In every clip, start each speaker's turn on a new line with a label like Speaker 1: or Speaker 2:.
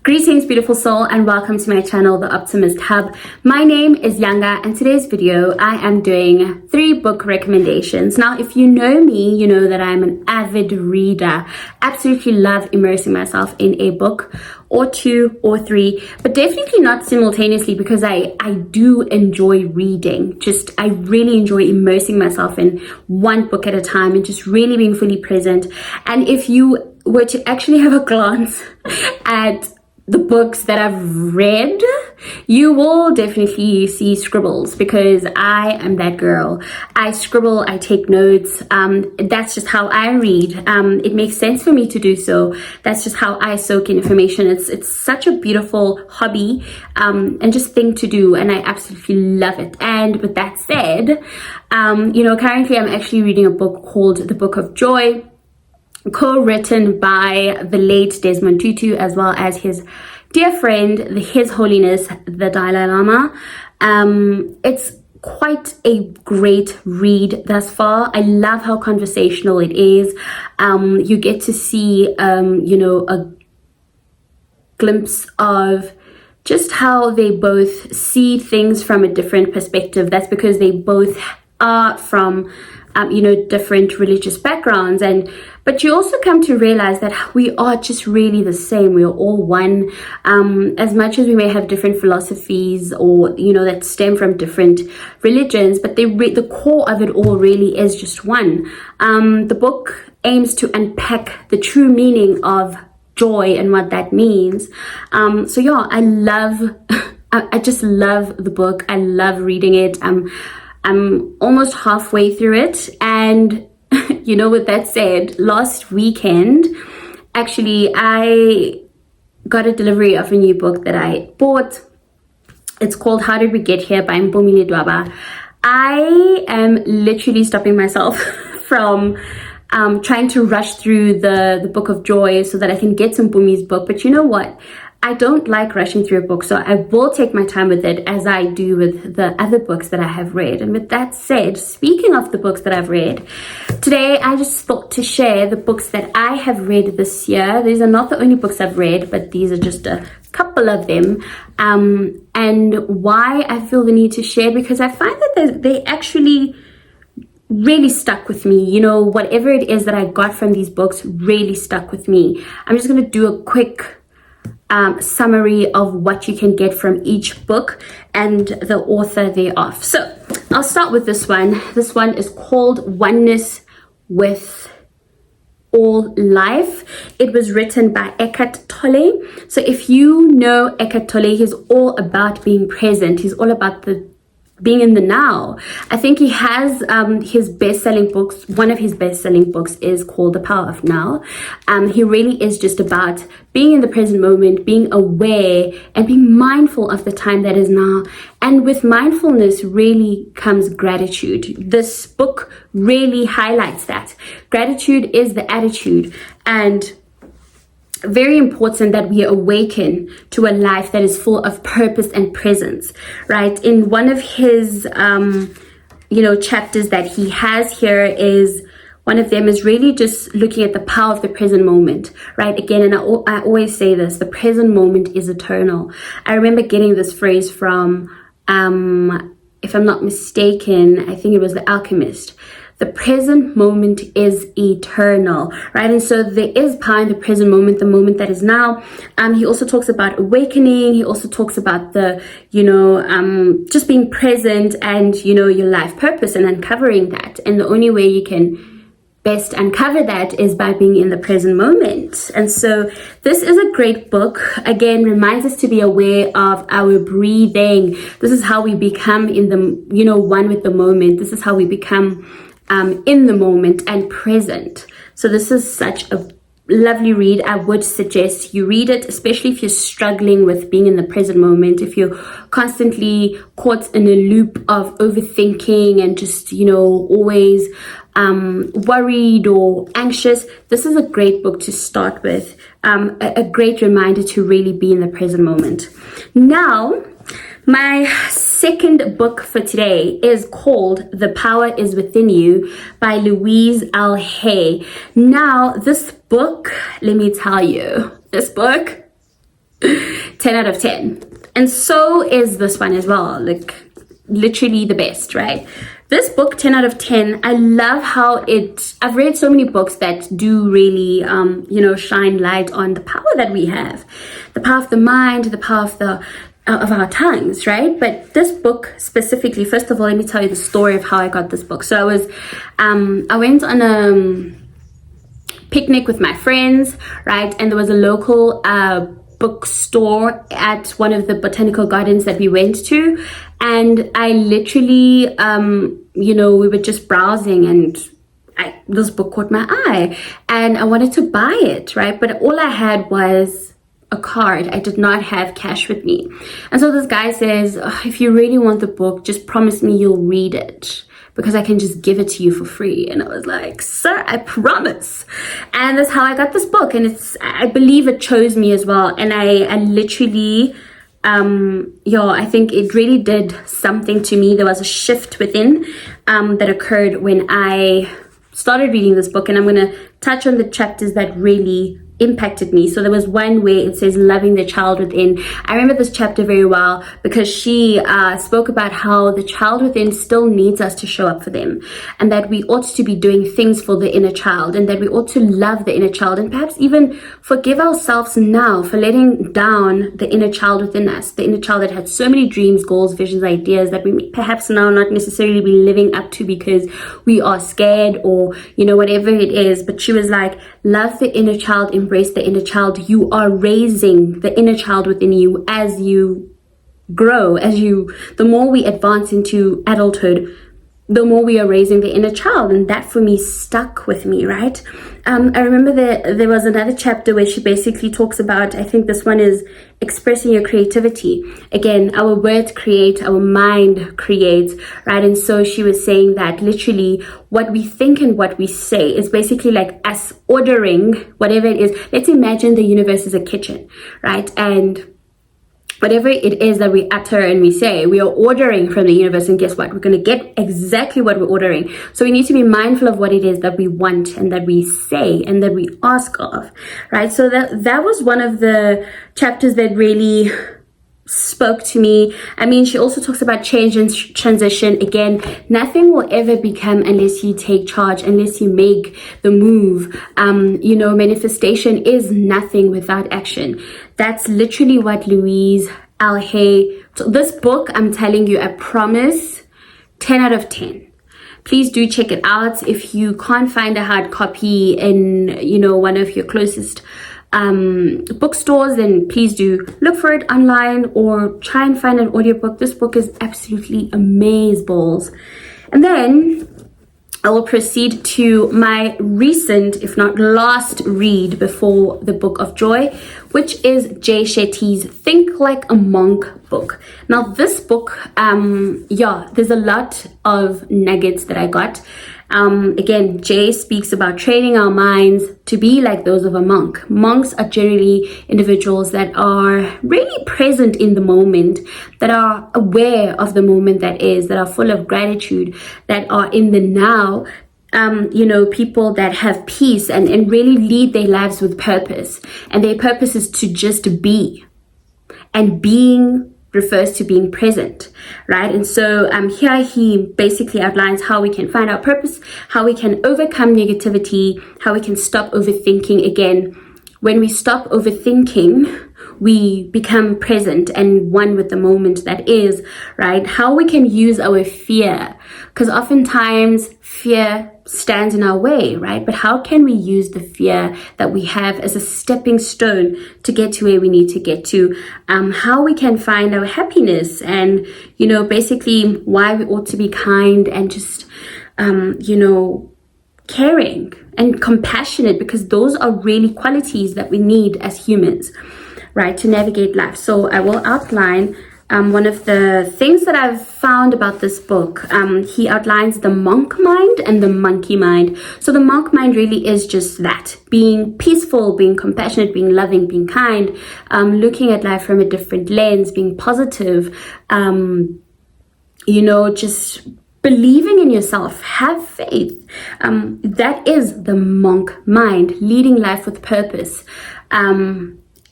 Speaker 1: Greetings, beautiful soul, and welcome to my channel, The Optimist Hub. My name is Yanga, and today's video, I am doing 3 book recommendations. Now, if you know me, you know that I'm an avid reader. Absolutely love immersing myself in a book or 2 or 3, but definitely not simultaneously because I do enjoy reading. I really enjoy immersing myself in one book at a time and just really being fully present. And if you were to actually have a glance at the books that I've read, you will definitely see scribbles because I am that girl. I scribble, I take notes. That's just how I read. It makes sense for me to do so. That's just how I soak in information. It's such a beautiful hobby and just thing to do, and I absolutely love it. And with that said, currently I'm actually reading a book called The Book of Joy, co-written by the late Desmond Tutu as well as his dear friend, His Holiness the Dalai Lama. It's quite a great read thus far. I love how conversational it is. You get to see, a glimpse of just how they both see things from a different perspective. That's because they both are from different religious backgrounds, but you also come to realize that we are just really the same. We are all one, as much as we may have different philosophies or that stem from different religions, but the core of it all really is just one. The book aims to unpack the true meaning of joy and what that means. I just love the book. I love reading it. I'm almost halfway through it, and with that said, last weekend actually I got a delivery of a new book that I bought. It's called How Did We Get Here by Mpumi Ledwaba. I am literally stopping myself from trying to rush through the Book of Joy so that I can get to Mpumi's book, but you know what? I don't like rushing through a book, so I will take my time with it as I do with the other books that I have read. And with that said, speaking of the books that I've read, today I just thought to share the books that I have read this year. These are not the only books I've read, but these are just a couple of them. And why I feel the need to share, because I find that they actually really stuck with me. Whatever it is that I got from these books really stuck with me. I'm just going to do a quick summary of what you can get from each book and the author thereof. So I'll start with this one. This one is called Oneness with All Life. It was written by Eckhart Tolle. So if you know Eckhart Tolle, he's all about being present. He's all about being in the now. I think he has his best-selling books. One of his best-selling books is called The Power of Now. He really is just about being in the present moment, being aware and being mindful of the time that is now. And with mindfulness really comes gratitude. This book really highlights that. Gratitude is the attitude, and very important that we awaken to a life that is full of purpose and presence, right? In one of his, chapters that he has here is, one of them is really just looking at the power of the present moment, right? Again, and I always say this, the present moment is eternal. I remember getting this phrase from, if I'm not mistaken, I think it was TheOptimist. The present moment is eternal, right? And so there is power in the present moment, the moment that is now. He also talks about awakening. He also talks about the, just being present and, your life purpose and uncovering that. And the only way you can best uncover that is by being in the present moment. And so this is a great book. Again, reminds us to be aware of our breathing. This is how we become in the, one with the moment. This is how we become in the moment and present. So this is such a lovely read. I would suggest you read it, especially if you're struggling with being in the present moment, if you're constantly caught in a loop of overthinking and just always worried or anxious. This is a great book to start with, a great reminder to really be in the present moment. Now, my second book for today is called The Power Is Within You by Louise L. Hay. Now, this book, let me tell you, this book 10 out of 10. And so is this one as well. Like, literally the best, right? This book, 10 out of 10, I love how I've read so many books that do really, shine light on the power that we have, the power of the mind, the power of our tongues, right? But this book specifically, first of all, let me tell you the story of how I got this book. So I went on a picnic with my friends, right? And there was a local bookstore at one of the botanical gardens that we went to, and I literally we were just browsing, and this book caught my eye and I wanted to buy it, right? But all I had was a card. I did not have cash with me. And so this guy says, if you really want the book, just promise me you'll read it, because I can just give it to you for free. And I was like, sir, I promise. And that's how I got this book. And I believe it chose me as well. And I literally, I think it really did something to me. There was a shift within that occurred when I started reading this book. And I'm going to touch on the chapters that really impacted me. So there was one where it says loving the child within. I remember this chapter very well because she spoke about how the child within still needs us to show up for them, and that we ought to be doing things for the inner child, and that we ought to love the inner child, and perhaps even forgive ourselves now for letting down the inner child within us, the inner child that had so many dreams, goals, visions, ideas that we perhaps now not necessarily be living up to because we are scared or whatever it is. But she was like, love the inner child, embrace the inner child. You are raising the inner child within you as you grow, the more we advance into adulthood, the more we are raising the inner child. And that for me stuck with me, right? I remember there was another chapter where she basically talks about, I think this one is expressing your creativity. Again, our words create, our mind creates, right? And so she was saying that literally what we think and what we say is basically like us ordering whatever it is. Let's imagine the universe is a kitchen, right? And whatever it is that we utter and we say, we are ordering from the universe, and guess what? We're going to get exactly what we're ordering. So we need to be mindful of what it is that we want and that we say and that we ask of, right? So that was one of the chapters that really spoke to me. I mean, she also talks about change and transition. Again, nothing will ever become unless you take charge, unless you make the move. Manifestation is nothing without action. That's literally what Louise L. Hay. So this book, I'm telling you, I promise, 10 out of 10. Please do check it out. If you can't find a hard copy in, one of your closest bookstores, then please do look for it online or try and find an audiobook. This book is absolutely amazeballs. And then I will proceed to my recent, if not last, read before the Book of Joy, which is Jay Shetty's Think Like a Monk book. Now this book, there's a lot of nuggets that I got. Again, Jay speaks about training our minds to be like those of a monk. Monks are generally individuals that are really present in the moment, that are aware of the moment that is, that are full of gratitude, that are in the now, people that have peace and really lead their lives with purpose. And their purpose is to just be. And being refers to being present, right? And so here he basically outlines how we can find our purpose, how we can overcome negativity, how we can stop overthinking. Again, when we stop overthinking, we become present and one with the moment that is, right? How we can use our fear, because oftentimes fear stands in our way, right? But how can we use the fear that we have as a stepping stone to get to where we need to get to? How we can find our happiness, and basically why we ought to be kind and just caring and compassionate, because those are really qualities that we need as humans, right, to navigate life. So I will outline one of the things that I've found about this book. He outlines the monk mind and the monkey mind. So the monk mind really is just that, being peaceful, being compassionate, being loving, being kind, looking at life from a different lens, being positive, just believing in yourself, have faith. That is the monk mind, leading life with purpose.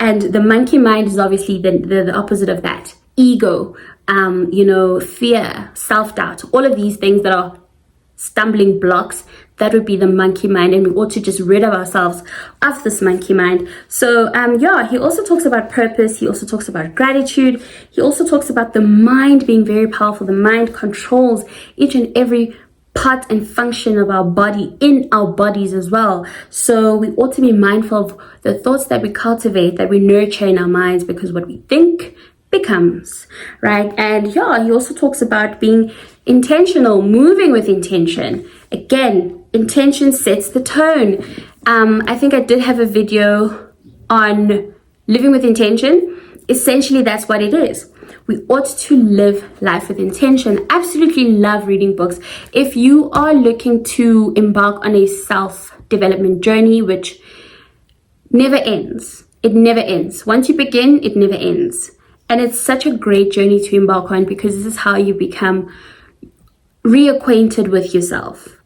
Speaker 1: And the monkey mind is obviously the opposite of that. Ego, fear, self-doubt, all of these things that are stumbling blocks, that would be the monkey mind, and we ought to just rid of ourselves of this monkey mind. So he also talks about purpose. He also talks about gratitude. He also talks about the mind being very powerful. The mind controls each and every part and function of our body, in our bodies as well. So we ought to be mindful of the thoughts that we cultivate, that we nurture in our minds, because what we think becomes, right? And he also talks about being intentional, moving with intention. Again, intention sets the tone. I think I did have a video on living with intention. Essentially, that's what it is. We ought to live life with intention. Absolutely love reading books. If you are looking to embark on a self-development journey, which never ends, it never ends. Once you begin, it never ends. And it's such a great journey to embark on, because this is how you become reacquainted with yourself.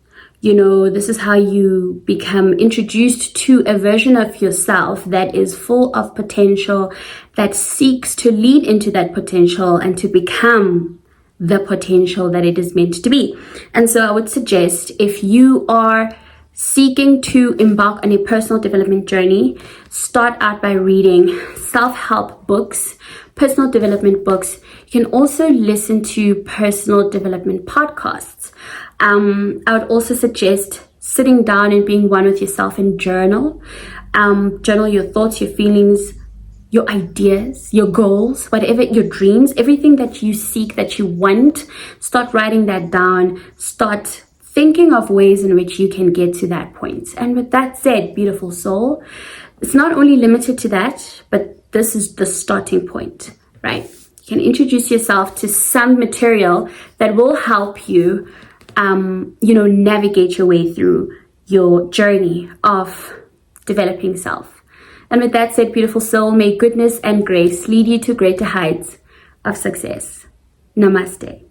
Speaker 1: This is how you become introduced to a version of yourself that is full of potential, that seeks to lead into that potential and to become the potential that it is meant to be. And so I would suggest, if you are seeking to embark on a personal development journey, start out by reading self-help books, personal development books. You can also listen to personal development podcasts. I would also suggest sitting down and being one with yourself and journal. Journal your thoughts, your feelings, your ideas, your goals, whatever, your dreams, everything that you seek, that you want. Start writing that down. Start thinking of ways in which you can get to that point. And with that said, beautiful soul, it's not only limited to that, but this is the starting point, right? You can introduce yourself to some material that will help you navigate your way through your journey of developing self. And with that said, beautiful soul, may goodness and grace lead you to greater heights of success. Namaste.